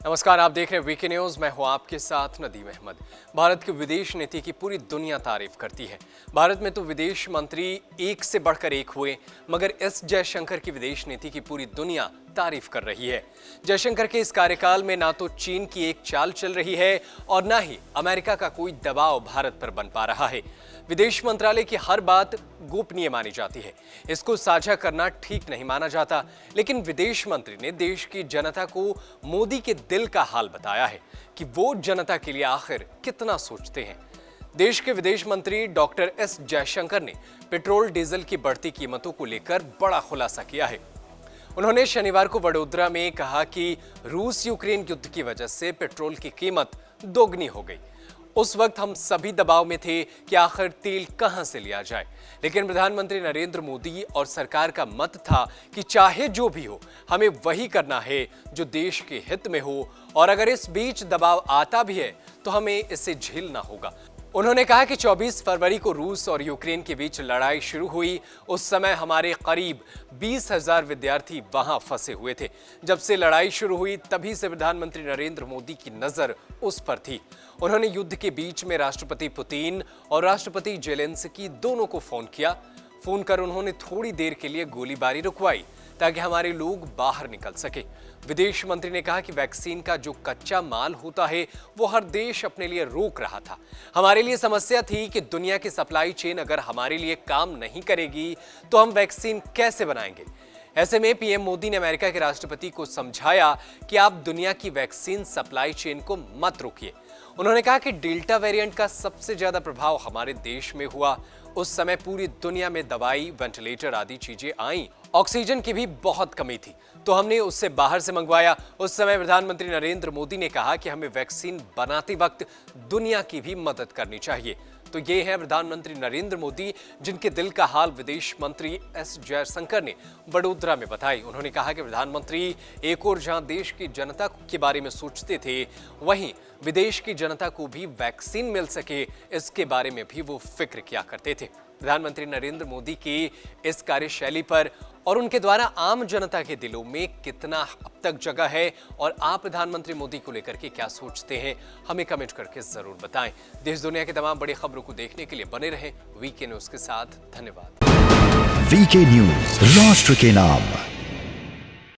नमस्कार, आप देख रहे हैं वीके न्यूज। मैं हूं आपके साथ नदीम अहमद। भारत की विदेश नीति की पूरी दुनिया तारीफ करती है। भारत में तो विदेश मंत्री एक से बढ़कर एक हुए, मगर एस जयशंकर की विदेश नीति की पूरी दुनिया तारीफ कर रही है। जयशंकर के इस कार्यकाल में ना तो चीन की एक चाल चल रही है और ना ही अमेरिका का कोई दबाव भारत पर बन पा रहा है। विदेश मंत्रालय की हर बात गोपनीय मानी जाती है, इसको साझा करना ठीक नहीं माना जाता। लेकिन विदेश मंत्री ने देश की जनता को मोदी के दिल का हाल बताया है कि वो जनता के लिए आखिर कितना सोचते हैं। देश के विदेश मंत्री डॉक्टर एस जयशंकर ने पेट्रोल डीजल की बढ़ती कीमतों को लेकर बड़ा खुलासा किया है। उन्होंने शनिवार को वडोदरा में कहा कि रूस यूक्रेन युद्ध की वजह से पेट्रोल की कीमत दोगुनी हो गई। उस वक्त हम सभी दबाव में थे कि आखिर तेल कहां से लिया जाए, लेकिन प्रधानमंत्री नरेंद्र मोदी और सरकार का मत था कि चाहे जो भी हो, हमें वही करना है जो देश के हित में हो, और अगर इस बीच दबाव आता भी है तो हमें इसे झेलना होगा। उन्होंने कहा कि 24 फरवरी को रूस और यूक्रेन के बीच लड़ाई शुरू हुई। उस समय हमारे करीब 20,000 विद्यार्थी वहां फंसे हुए थे। जब से लड़ाई शुरू हुई तभी से प्रधानमंत्री नरेंद्र मोदी की नजर उस पर थी। उन्होंने युद्ध के बीच में राष्ट्रपति पुतिन और राष्ट्रपति जेलेंस्की दोनों को फोन किया। फोन कर उन्होंने थोड़ी देर के लिए गोलीबारी रुकवाई ताकि हमारे लोग बाहर निकल सके। विदेश मंत्री ने कहा कि वैक्सीन का जो कच्चा माल होता है वो हर देश अपने लिए रोक रहा था। हमारे लिए समस्या थी कि दुनिया की सप्लाई चेन अगर हमारे लिए काम नहीं करेगी तो हम वैक्सीन कैसे बनाएंगे। ऐसे में पीएम मोदी ने अमेरिका के राष्ट्रपति को समझाया कि आप दुनिया की वैक्सीन सप्लाई चेन को मत रोकिए। उन्होंने कहा कि डेल्टा वेरिएंट का सबसे ज्यादा प्रभाव हमारे देश में हुआ। उस समय पूरी दुनिया में दवाई, वेंटिलेटर आदि चीजें आईं। ऑक्सीजन की भी बहुत कमी थी, तो हमने उससे बाहर से मंगवाया। उस समय प्रधानमंत्री नरेंद्र मोदी ने कहा कि हमें वैक्सीन बनाते वक्त दुनिया की भी मदद करनी चाहिए। तो ये है प्रधानमंत्री नरेंद्र मोदी, जिनके दिल का हाल विदेश मंत्री एस जयशंकर ने वडोदरा में बताई। उन्होंने कहा कि प्रधानमंत्री एक और जहां देश की जनता के बारे में सोचते थे, वहीं विदेश की जनता को भी वैक्सीन मिल सके, इसके बारे में भी वो फिक्र किया करते थे। प्रधानमंत्री नरेंद्र मोदी की इस कार्यशैली पर और उनके द्वारा आम जनता के दिलों में कितना अब तक जगह है, और आप प्रधानमंत्री मोदी को लेकर के क्या सोचते हैं, हमें कमेंट करके जरूर बताएं। देश दुनिया की तमाम बड़ी खबरों को देखने के लिए बने रहें वीके न्यूज के साथ। धन्यवाद। वीके न्यूज, राष्ट्र के नाम।